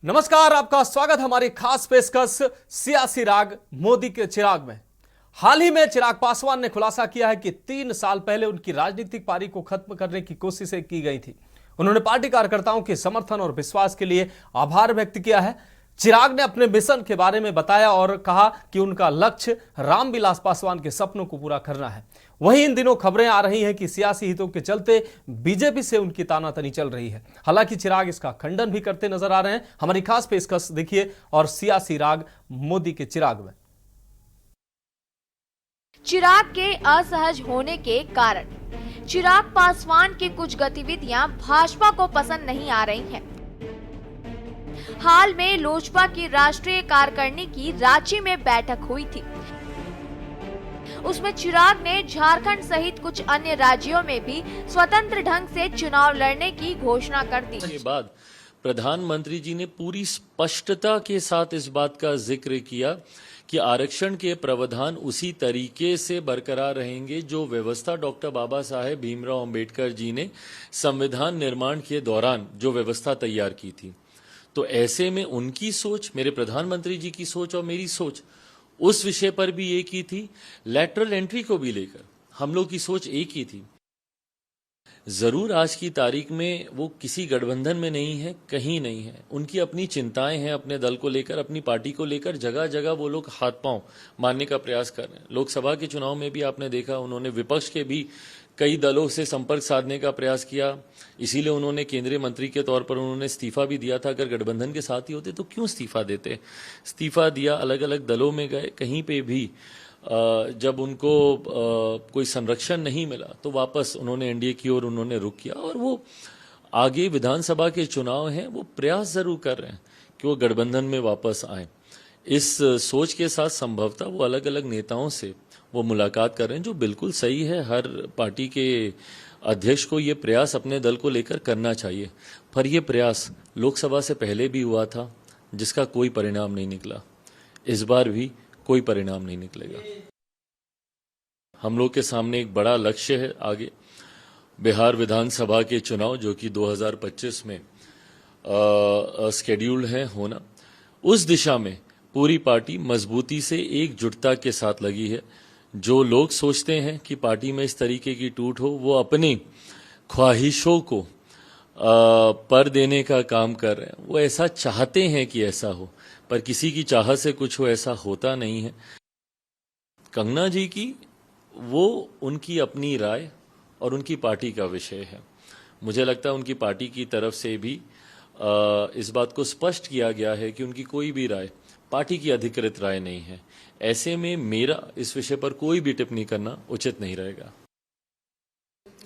नमस्कार, आपका स्वागत हमारी खास पेशकश सियासी राग मोदी के चिराग में। हाल ही में चिराग पासवान ने खुलासा किया है कि 3 साल पहले उनकी राजनीतिक पारी को खत्म करने की कोशिशें की गई थी। उन्होंने पार्टी कार्यकर्ताओं के समर्थन और विश्वास के लिए आभार व्यक्त किया है। चिराग ने अपने मिशन के बारे में बताया और कहा कि उनका लक्ष्य रामविलास पासवान के सपनों को पूरा करना है। वहीं इन दिनों खबरें आ रही हैं कि सियासी हितों के चलते बीजेपी से उनकी तानातनी चल रही है। हालांकि चिराग इसका खंडन भी करते नजर आ रहे हैं। हमारी खास पेशकश देखिए और सियासी राग मोदी के चिराग में। चिराग के असहज होने के कारण चिराग पासवान की कुछ गतिविधियां भाजपा को पसंद नहीं आ रही हैं। हाल में लोजपा की राष्ट्रीय कार्यकारिणी की रांची में बैठक हुई थी। उसमें चिराग ने झारखंड सहित कुछ अन्य राज्यों में भी स्वतंत्र ढंग से चुनाव लड़ने की घोषणा कर दी। के बाद प्रधानमंत्री जी ने पूरी स्पष्टता के साथ इस बात का जिक्र किया कि आरक्षण के प्रावधान उसी तरीके से बरकरार रहेंगे जो व्यवस्था डॉक्टर बाबा साहेब भीमराव अंबेडकर जी ने संविधान निर्माण के दौरान जो व्यवस्था तैयार की थी। तो ऐसे में उनकी सोच, मेरे प्रधानमंत्री जी की सोच और मेरी सोच उस विषय पर भी एक ही थी। लैटरल एंट्री को भी लेकर हम लोग की सोच एक ही थी। जरूर आज की तारीख में वो किसी गठबंधन में नहीं है, कहीं नहीं है। उनकी अपनी चिंताएं हैं अपने दल को लेकर, अपनी पार्टी को लेकर। जगह जगह वो लोग हाथ पांव मारने का प्रयास कर रहे हैं। लोकसभा के चुनाव में भी आपने देखा, उन्होंने विपक्ष के भी कई दलों से संपर्क साधने का प्रयास किया। इसीलिए उन्होंने केंद्रीय मंत्री के तौर पर उन्होंने इस्तीफा भी दिया था। अगर गठबंधन के साथ ही होते तो क्यों इस्तीफा देते? इस्तीफा दिया, अलग अलग दलों में गए। कहीं पे भी जब उनको कोई संरक्षण नहीं मिला तो वापस उन्होंने एनडीए की ओर उन्होंने रुख किया। और वो आगे विधानसभा के चुनाव हैं, वो प्रयास जरूर कर रहे हैं कि वो गठबंधन में वापस आए। इस सोच के साथ संभवतः वो अलग अलग नेताओं से वो मुलाकात कर रहे हैं, जो बिल्कुल सही है। हर पार्टी के अध्यक्ष को ये प्रयास अपने दल को लेकर करना चाहिए। पर यह प्रयास लोकसभा से पहले भी हुआ था, जिसका कोई परिणाम नहीं निकला। इस बार भी कोई परिणाम नहीं निकलेगा। हम लोग के सामने एक बड़ा लक्ष्य है आगे, बिहार विधानसभा के चुनाव जो कि 2025 में शेड्यूल्ड है होना। उस दिशा में पूरी पार्टी मजबूती से एकजुटता के साथ लगी है। जो लोग सोचते हैं कि पार्टी में इस तरीके की टूट हो, वो अपनी ख्वाहिशों को पर देने का काम कर रहे हैं। वो ऐसा चाहते हैं कि ऐसा हो, पर किसी की चाहत से कुछ हो ऐसा होता नहीं है। कंगना जी की वो उनकी अपनी राय और उनकी पार्टी का विषय है। मुझे लगता है उनकी पार्टी की तरफ से भी इस बात को स्पष्ट किया गया है कि उनकी कोई भी राय पार्टी की अधिकृत राय नहीं है। ऐसे में मेरा इस विषय पर कोई भी टिप्पणी करना उचित नहीं रहेगा।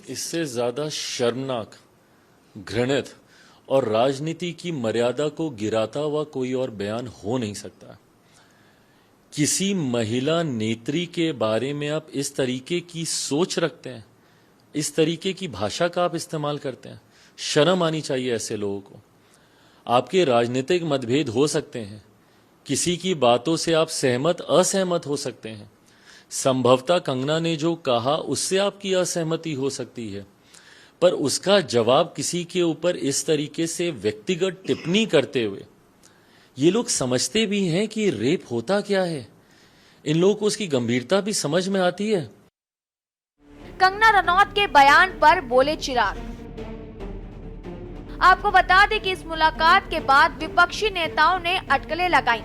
इससे ज्यादा शर्मनाक, घृणित और राजनीति की मर्यादा को गिराता हुआ कोई और बयान हो नहीं सकता। किसी महिला नेत्री के बारे में आप इस तरीके की सोच रखते हैं, इस तरीके की भाषा का आप इस्तेमाल करते हैं। शर्म आनी चाहिए ऐसे लोगों को। आपके राजनीतिक मतभेद हो सकते हैं, किसी की बातों से आप सहमत असहमत हो सकते हैं। संभवतः कंगना ने जो कहा उससे आपकी असहमति हो सकती है, पर उसका जवाब किसी के ऊपर इस तरीके से व्यक्तिगत टिप्पणी करते हुए, ये लोग समझते भी हैं कि रेप होता क्या है। इन लोगों को उसकी गंभीरता भी समझ में आती है। कंगना रनौत के बयान पर बोले चिराग। आपको बता दें कि इस मुलाकात के बाद विपक्षी नेताओं ने अटकलें लगाईं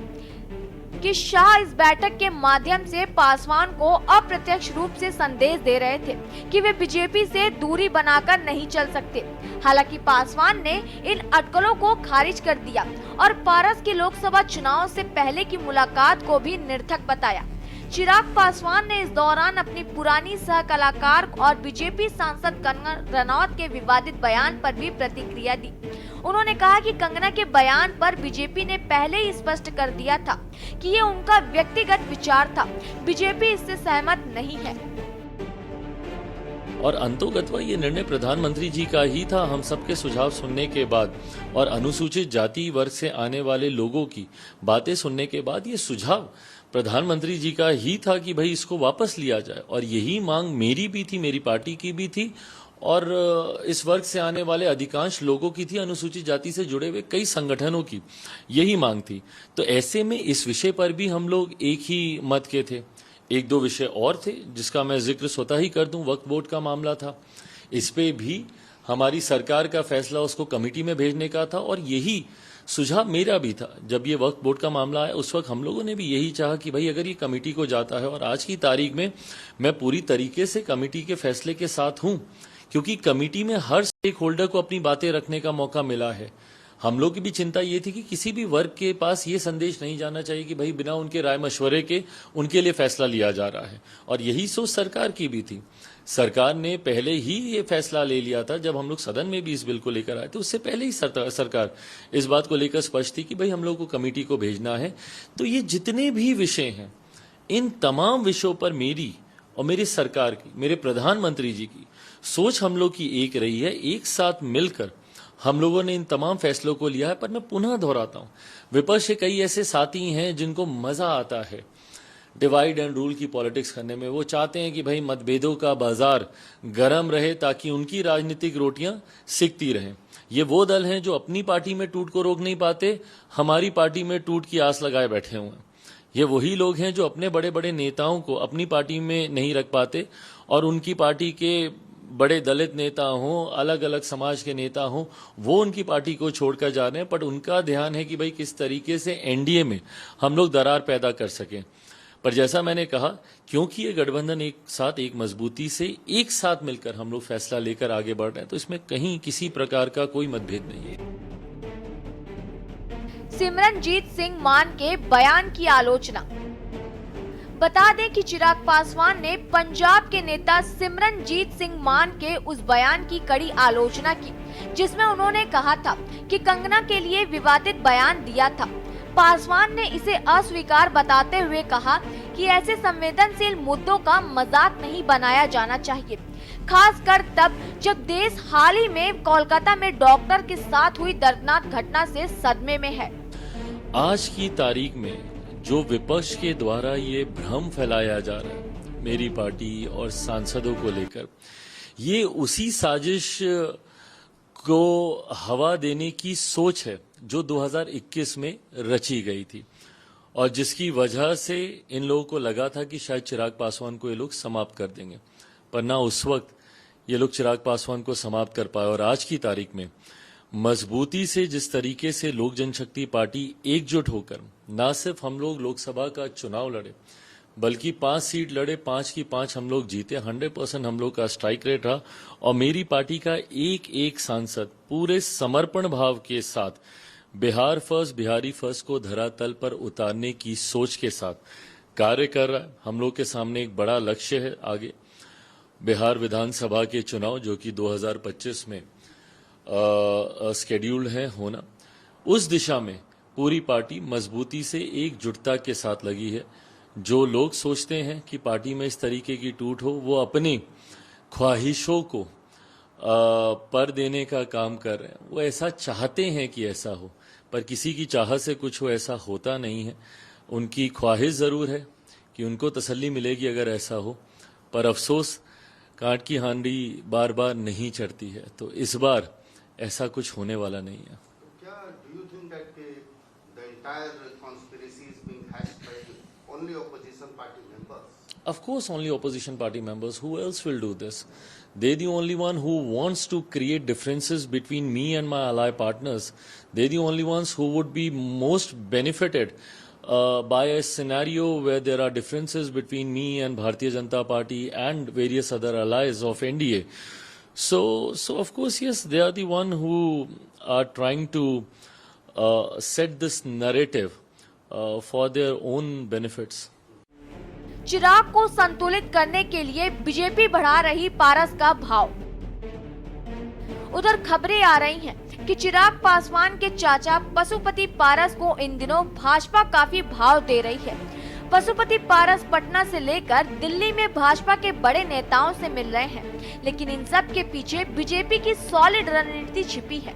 कि शाह इस बैठक के माध्यम से पासवान को अप्रत्यक्ष रूप से संदेश दे रहे थे कि वे बीजेपी से दूरी बनाकर नहीं चल सकते। हालांकि पासवान ने इन अटकलों को खारिज कर दिया और पारस के लोकसभा चुनाव से पहले की मुलाकात को भी निरर्थक बताया। चिराग पासवान ने इस दौरान अपनी पुरानी सह कलाकार और बीजेपी सांसद कंगना रनौत के विवादित बयान पर भी प्रतिक्रिया दी। उन्होंने कहा कि कंगना के बयान पर बीजेपी ने पहले ही स्पष्ट कर दिया था कि ये उनका व्यक्तिगत विचार था, बीजेपी इससे सहमत नहीं है। और अंतोगत्वा ये निर्णय प्रधानमंत्री जी का ही था। हम सबके सुझाव सुनने के बाद और अनुसूचित जाति वर्ग से आने वाले लोगों की बातें सुनने के बाद ये सुझाव प्रधानमंत्री जी का ही था कि भाई इसको वापस लिया जाए। और यही मांग मेरी भी थी, मेरी पार्टी की भी थी और इस वर्ग से आने वाले अधिकांश लोगों की थी, अनुसूचित जाति से जुड़े हुए कई संगठनों की यही मांग थी। तो ऐसे में इस विषय पर भी हम लोग एक ही मत के थे। एक दो विषय और थे जिसका मैं जिक्र स्वतः ही कर दूं, वक्फ बोर्ड का मामला था, इस पे भी हमारी सरकार का फैसला उसको कमेटी में भेजने का था और यही सुझाव मेरा भी था। जब ये वक्फ बोर्ड का मामला आया उस वक्त हम लोगों ने भी यही चाहा कि भाई अगर ये कमेटी को जाता है, और आज की तारीख में मैं पूरी तरीके से कमेटी के फैसले के साथ हूं, क्योंकि कमेटी में हर स्टेक होल्डर को अपनी बातें रखने का मौका मिला है। हम लोग की भी चिंता ये थी कि किसी भी वर्ग के पास ये संदेश नहीं जाना चाहिए कि भाई बिना उनके राय मशवरे के उनके लिए फैसला लिया जा रहा है, और यही सोच सरकार की भी थी। सरकार ने पहले ही ये फैसला ले लिया था, जब हम लोग सदन में भी इस बिल को लेकर आए थे उससे पहले ही सरकार इस बात को लेकर स्पष्ट थी कि भाई हम लोग को कमेटी को भेजना है। तो ये जितने भी विषय हैं, इन तमाम विषयों पर मेरी और मेरी सरकार की, मेरे प्रधानमंत्री जी की सोच हम लोग की एक रही है। एक साथ मिलकर हम लोगों ने इन तमाम फैसलों को लिया है। पर मैं पुनः दोहराता हूं, विपक्ष के कई ऐसे साथी हैं जिनको मजा आता है डिवाइड एंड रूल की पॉलिटिक्स करने में। वो चाहते हैं कि भाई मतभेदों का बाजार गर्म रहे ताकि उनकी राजनीतिक रोटियां सिकती रहें। ये वो दल हैं जो अपनी पार्टी में टूट को रोक नहीं पाते, हमारी पार्टी में टूट की आस लगाए बैठे हुए हैं। ये वही लोग हैं जो अपने बड़े बड़े नेताओं को अपनी पार्टी में नहीं रख पाते, और उनकी पार्टी के बड़े दलित नेता हों, अलग अलग समाज के नेता हों, वो उनकी पार्टी को छोड़कर जा रहे हैं। पर उनका ध्यान है कि भाई किस तरीके से एनडीए में हम लोग दरार पैदा कर सकें। पर जैसा मैंने कहा, क्योंकि ये गठबंधन एक साथ, एक मजबूती से एक साथ मिलकर हम लोग फैसला लेकर आगे बढ़ रहे हैं, तो इसमें कहीं किसी प्रकार का कोई मतभेद नहीं है। सिमरनजीत सिंह मान के बयान की आलोचना। बता दें कि चिराग पासवान ने पंजाब के नेता सिमरनजीत सिंह मान के उस बयान की कड़ी आलोचना की, जिसमें उन्होंने कहा था कि कंगना के लिए विवादित बयान दिया था। पासवान ने इसे अस्वीकार बताते हुए कहा कि ऐसे संवेदनशील मुद्दों का मजाक नहीं बनाया जाना चाहिए, खासकर तब जब देश हाल ही में कोलकाता में डॉक्टर के साथ हुई दर्दनाक घटना से सदमे में है। आज की तारीख में जो विपक्ष के द्वारा ये भ्रम फैलाया जा रहा है मेरी पार्टी और सांसदों को लेकर, ये उसी साजिश को हवा देने की सोच है जो 2021 में रची गई थी, और जिसकी वजह से इन लोगों को लगा था कि शायद चिराग पासवान को ये लोग समाप्त कर देंगे। पर ना उस वक्त ये लोग चिराग पासवान को समाप्त कर पाए, और आज की तारीख में मजबूती से जिस तरीके से लोक जनशक्ति पार्टी एकजुट होकर ना सिर्फ हम लोग लोकसभा का चुनाव लड़े, बल्कि 5 सीट लड़े, 5 की 5 हम लोग जीते, 100% हम लोग का स्ट्राइक रेट रहा, और मेरी पार्टी का एक एक सांसद पूरे समर्पण भाव के साथ बिहार फर्स्ट, बिहारी फर्स्ट को धरातल पर उतारने की सोच के साथ कार्य कर रहा है। हम लोग के सामने एक बड़ा लक्ष्य है आगे, बिहार विधानसभा के चुनाव जो कि 2025 में शेड्यूल्ड है होना। उस दिशा में पूरी पार्टी मजबूती से एकजुटता के साथ लगी है। जो लोग सोचते हैं कि पार्टी में इस तरीके की टूट हो, वो अपनी ख्वाहिशों को पर देने का काम कर रहे हैं। वो ऐसा चाहते हैं कि ऐसा हो, पर किसी की चाहत से कुछ हो ऐसा होता नहीं है। उनकी ख्वाहिश ज़रूर है कि उनको तसल्ली मिलेगी अगर ऐसा हो, पर अफसोस कांट की हांडी बार बार नहीं चढ़ती है। तो इस बार ऐसा कुछ होने वाला नहीं है। क्या do you think that the entire conspiracy is being hatched by only opposition party members? Of course, only opposition party members. Who else will do this? They're the only one who wants to create differences between me and my ally partners. They're the only ones who would be most benefited by a scenario where there are differences between me and Bharatiya Janata Party and various other allies of NDA. So of course, yes, they are the one who are trying to set this narrative for their own benefits. चिराग को संतुलित करने के लिए BJP बढ़ा रही पारस का भाव। उधर खबरें आ रही हैं कि चिराग पासवान के चाचा पशुपति पारस को इन दिनों भाजपा काफी भाव दे रही है। पशुपति पारस पटना से लेकर दिल्ली में भाजपा के बड़े नेताओं से मिल रहे हैं, लेकिन इन सब के पीछे बीजेपी की सॉलिड रणनीति छिपी है।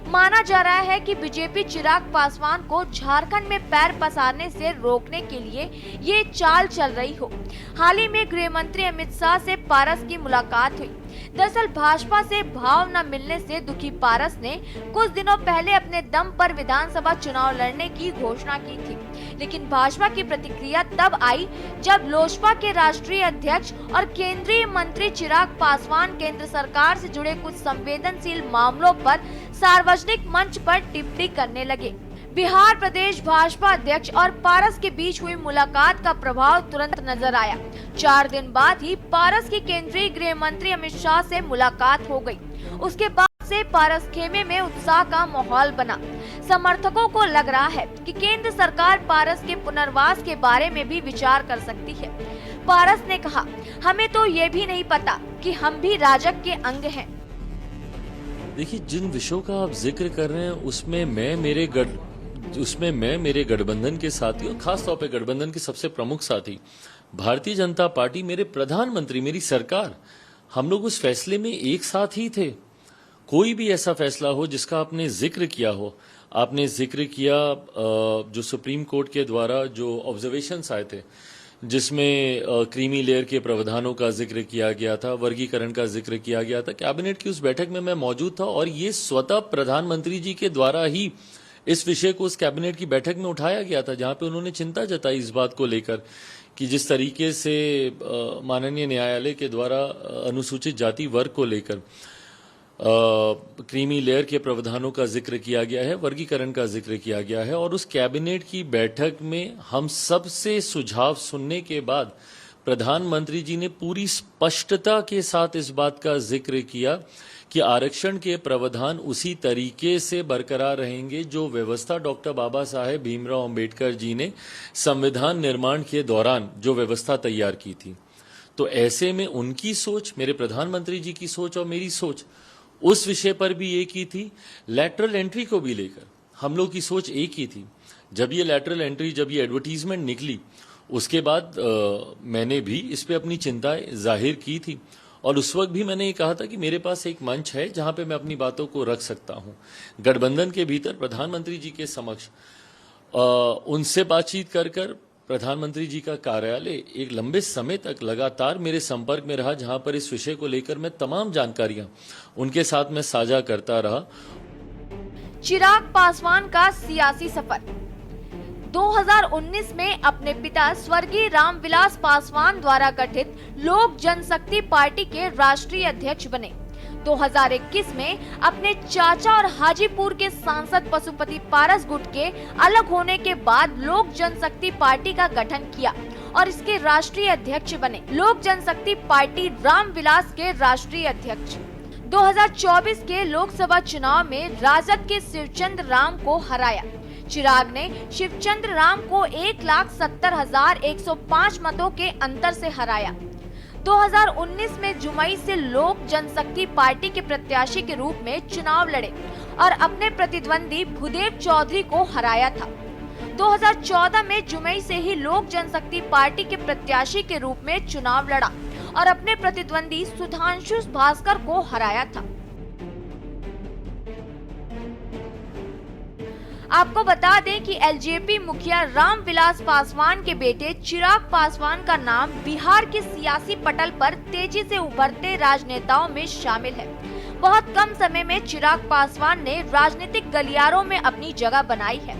माना जा रहा है कि बीजेपी चिराग पासवान को झारखंड में पैर पसारने से रोकने के लिए ये चाल चल रही हो। हाल ही में गृह मंत्री अमित शाह से पारस की मुलाकात हुई। दरअसल भाजपा से भाव न मिलने से दुखी पारस ने कुछ दिनों पहले अपने दम पर विधानसभा चुनाव लड़ने की घोषणा की थी, लेकिन भाजपा की प्रतिक्रिया तब आई जब लोजपा के राष्ट्रीय अध्यक्ष और केंद्रीय मंत्री चिराग पासवान केंद्र सरकार से जुड़े कुछ संवेदनशील मामलों पर सार्वजनिक मंच पर टिप्पणी करने लगे। बिहार प्रदेश भाजपा अध्यक्ष और पारस के बीच हुई मुलाकात का प्रभाव तुरंत नजर आया। 4 दिन बाद ही पारस की केंद्रीय गृह मंत्री अमित शाह से मुलाकात हो गई। उसके बाद से पारस खेमे में उत्साह का माहौल बना। समर्थकों को लग रहा है कि केंद्र सरकार पारस के पुनर्वास के बारे में भी विचार कर सकती है। पारस ने कहा, हमें तो ये भी नहीं पता कि हम भी राजग के अंग हैं। देखिए, जिन विषयों का आप जिक्र कर रहे हैं उसमें मैं मेरे गठबंधन के साथी और खास तौर पे गठबंधन के सबसे प्रमुख साथी भारतीय जनता पार्टी, मेरे प्रधानमंत्री, मेरी सरकार, हम लोग उस फैसले में एक साथ ही थे। कोई भी ऐसा फैसला हो जिसका आपने जिक्र किया हो, आपने जिक्र किया जो सुप्रीम कोर्ट के द्वारा जो ऑब्जर्वेशंस आए थे, जिसमें क्रीमी लेयर के प्रावधानों का जिक्र किया गया था, वर्गीकरण का जिक्र किया गया था। कैबिनेट की उस बैठक में मैं मौजूद था और ये स्वतः प्रधानमंत्री जी के द्वारा ही इस विषय को उस कैबिनेट की बैठक में उठाया गया था, जहां पे उन्होंने चिंता जताई इस बात को लेकर कि जिस तरीके से माननीय न्यायालय के द्वारा अनुसूचित जाति वर्ग को लेकर क्रीमी लेयर के प्रावधानों का जिक्र किया गया है, वर्गीकरण का जिक्र किया गया है। और उस कैबिनेट की बैठक में हम सब से सुझाव सुनने के बाद प्रधानमंत्री जी ने पूरी स्पष्टता के साथ इस बात का जिक्र किया कि आरक्षण के प्रावधान उसी तरीके से बरकरार रहेंगे जो व्यवस्था डॉक्टर बाबा साहेब भीमराव अंबेडकर जी ने संविधान निर्माण के दौरान जो व्यवस्था तैयार की थी। तो ऐसे में उनकी सोच, मेरे प्रधानमंत्री जी की सोच और मेरी सोच उस विषय पर भी एक ही थी। लैटरल एंट्री को भी लेकर हम लोग की सोच एक ही थी। जब ये लैटरल एंट्री, जब ये एडवर्टीजमेंट निकली, उसके बाद मैंने भी इस पे अपनी चिंताएं जाहिर की थी और उस वक्त भी मैंने ये कहा था कि मेरे पास एक मंच है जहां पे मैं अपनी बातों को रख सकता हूं। गठबंधन के भीतर प्रधानमंत्री जी के समक्ष उनसे बातचीत कर प्रधानमंत्री जी का कार्यालय एक लंबे समय तक लगातार मेरे संपर्क में रहा, जहां पर इस विषय को लेकर मैं तमाम जानकारियां उनके साथ में साझा करता रहा। चिराग पासवान का सियासी सफर 2019 में अपने पिता स्वर्गीय रामविलास पासवान द्वारा गठित लोक जनशक्ति पार्टी के राष्ट्रीय अध्यक्ष बने। 2021 में अपने चाचा और हाजीपुर के सांसद पशुपति पारस गुट के अलग होने के बाद लोक जनशक्ति पार्टी का गठन किया और इसके राष्ट्रीय अध्यक्ष बने। लोक जनशक्ति पार्टी रामविलास के राष्ट्रीय अध्यक्ष 2024 के लोकसभा चुनाव में राजद के शिवचंद्र राम को हराया। चिराग ने शिवचंद्र राम को 1,70,105 मतों के अंतर से हराया। 2019 में जुमई से लोक जनशक्ति पार्टी के प्रत्याशी के रूप में चुनाव लड़े और अपने प्रतिद्वंदी भूदेव चौधरी को हराया था। 2014 में जुमई से ही लोक जनशक्ति पार्टी के प्रत्याशी के रूप में चुनाव लड़ा और अपने प्रतिद्वंदी सुधांशु भास्कर को हराया था। आपको बता दें कि एलजेपी मुखिया रामविलास पासवान के बेटे चिराग पासवान का नाम बिहार के सियासी पटल पर तेजी से उभरते राजनेताओं में शामिल है। बहुत कम समय में चिराग पासवान ने राजनीतिक गलियारों में अपनी जगह बनाई है।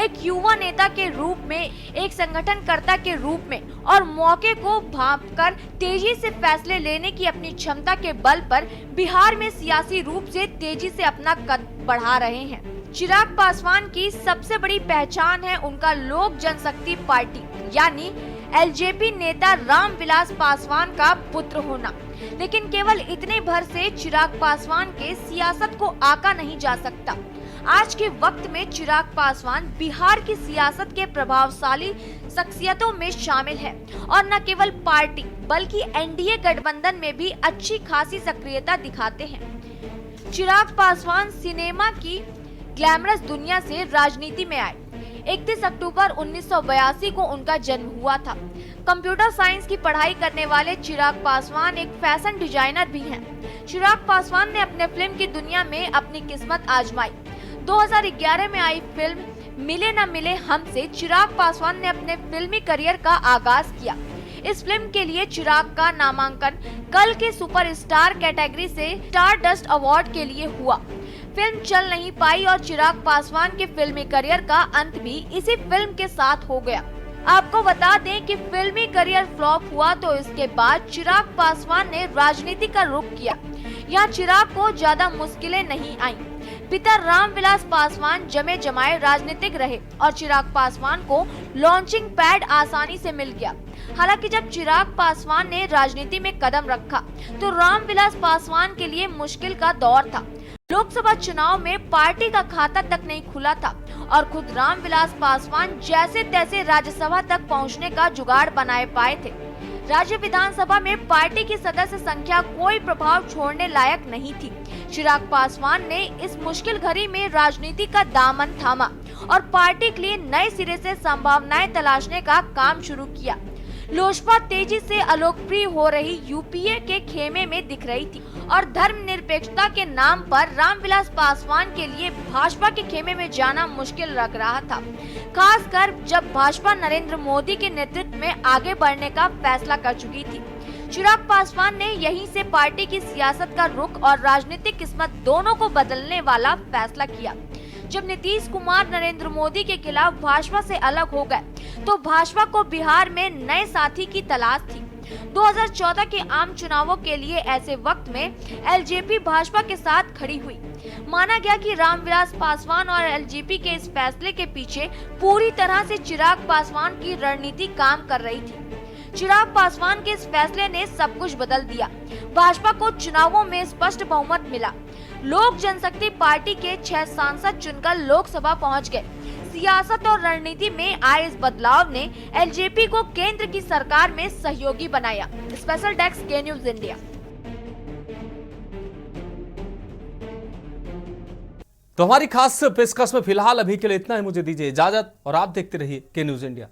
एक युवा नेता के रूप में, एक संगठनकर्ता के रूप में और मौके को भांपकर तेजी से फैसले लेने की अपनी क्षमता के बल पर बिहार में सियासी रूप से तेजी से अपना कद बढ़ा रहे हैं। चिराग पासवान की सबसे बड़ी पहचान है उनका लोक जनशक्ति पार्टी यानी एलजेपी नेता रामविलास पासवान का पुत्र होना। लेकिन केवल इतने भर से चिराग पासवान के सियासत को आका नहीं जा सकता। आज के वक्त में चिराग पासवान बिहार की सियासत के प्रभावशाली शख्सियतों में शामिल है और न केवल पार्टी बल्कि एनडीए गठबंधन में भी अच्छी खासी सक्रियता दिखाते हैं। चिराग पासवान सिनेमा की ग्लैमरस दुनिया से राजनीति में आए। 31 अक्टूबर 1982 को उनका जन्म हुआ था। कंप्यूटर साइंस की पढ़ाई करने वाले चिराग पासवान एक फैशन डिजाइनर भी हैं। चिराग पासवान ने अपने फिल्म की दुनिया में अपनी किस्मत आजमाई। 2011 में आई फिल्म मिले न मिले हम से चिराग पासवान ने अपने फिल्मी करियर का आगाज किया। इस फिल्म के लिए चिराग का नामांकन कल के सुपरस्टार कैटेगरी से स्टार डस्ट अवार्ड के लिए हुआ। फिल्म चल नहीं पाई और चिराग पासवान के फिल्मी करियर का अंत भी इसी फिल्म के साथ हो गया। आपको बता दें कि फिल्मी करियर फ्लॉप हुआ तो इसके बाद चिराग पासवान ने राजनीति का रुख किया। यहाँ चिराग को ज्यादा मुश्किलें नहीं आईं। पिता रामविलास पासवान जमे जमाए राजनीतिक रहे और चिराग पासवान को लॉन्चिंग पैड आसानी से मिल गया। हालांकि जब चिराग पासवान ने राजनीति में कदम रखा तो रामविलास पासवान के लिए मुश्किल का दौर था। लोकसभा चुनाव में पार्टी का खाता तक नहीं खुला था और खुद रामविलास पासवान जैसे तैसे राज्यसभा तक पहुंचने का जुगाड़ बनाए पाए थे। राज्य विधानसभा में पार्टी की सदस्य संख्या कोई प्रभाव छोड़ने लायक नहीं थी। चिराग पासवान ने इस मुश्किल घड़ी में राजनीति का दामन थामा और पार्टी के लिए नए सिरे से संभावनाएं तलाशने का काम शुरू किया। लोजपा तेजी से अलोकप्रिय हो रही यूपीए के खेमे में दिख रही थी और धर्मनिरपेक्षता के नाम पर रामविलास पासवान के लिए भाजपा के खेमे में जाना मुश्किल लग रहा था, खासकर जब भाजपा नरेंद्र मोदी के नेतृत्व में आगे बढ़ने का फैसला कर चुकी थी। चिराग पासवान ने यहीं से पार्टी की सियासत का रुख और राजनीतिक किस्मत दोनों को बदलने वाला फैसला किया। जब नीतीश कुमार नरेंद्र मोदी के खिलाफ भाजपा से अलग हो गए तो भाजपा को बिहार में नए साथी की तलाश थी। 2014 के आम चुनावों के लिए ऐसे वक्त में एलजेपी भाजपा के साथ खड़ी हुई। माना गया कि रामविलास पासवान और एलजेपी के इस फैसले के पीछे पूरी तरह से चिराग पासवान की रणनीति काम कर रही थी। चिराग पासवान के इस फैसले ने सब कुछ बदल दिया। भाजपा को चुनावों में स्पष्ट बहुमत मिला। लोक जनशक्ति पार्टी के 6 सांसद चुनकर लोकसभा पहुंच गए। सियासत और रणनीति में आए इस बदलाव ने एलजेपी को केंद्र की सरकार में सहयोगी बनाया। स्पेशल डेस्क के न्यूज इंडिया। तो हमारी खास पेशकश में फिलहाल अभी के लिए इतना ही। मुझे दीजिए इजाजत और आप देखते रहिए के न्यूज इंडिया।